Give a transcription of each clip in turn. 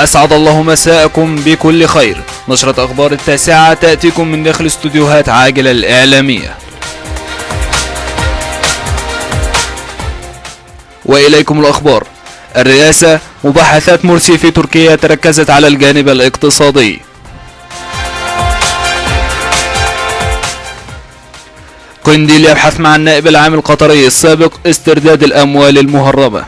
أسعد الله مساءكم بكل خير. نشرة أخبار 9 تأتيكم من داخل استوديوهات عاجلة الإعلامية. وإليكم الأخبار. الرئاسة: مباحثات مرسي في تركيا تركزت على الجانب الاقتصادي. قنديل يبحث مع النائب العام القطري السابق استرداد الأموال المهربة.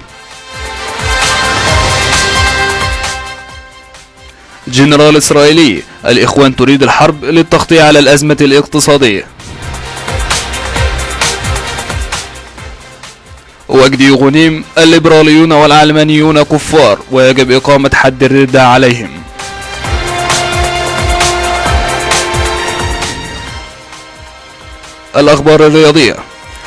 جنرال إسرائيلي: الإخوان تريد الحرب للتغطية على الأزمة الاقتصادية. وجدي غنيم: الليبراليون والعلمانيون كفار ويجب إقامة حد الردة عليهم. الأخبار الرياضية: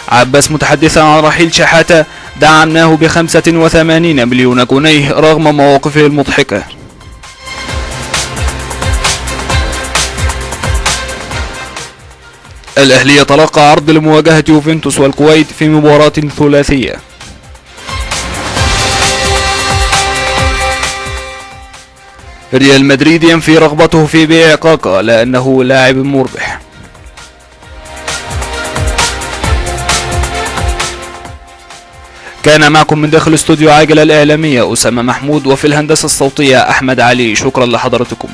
عباس متحدثا عن رحيل شحاتة: دعمناه ب85 مليون جنيه رغم مواقفه المضحكة. الأهلي يتلقى عرض لمواجهة يوفنتوس والكويت في مباراة ثلاثية. ريال مدريد ينفي رغبته في بيع كاكا لأنه لاعب مربح. كان معكم من داخل استوديو عاجلة الإعلامية أسامة محمود، وفي الهندسة الصوتية أحمد علي. شكرا لحضرتكم.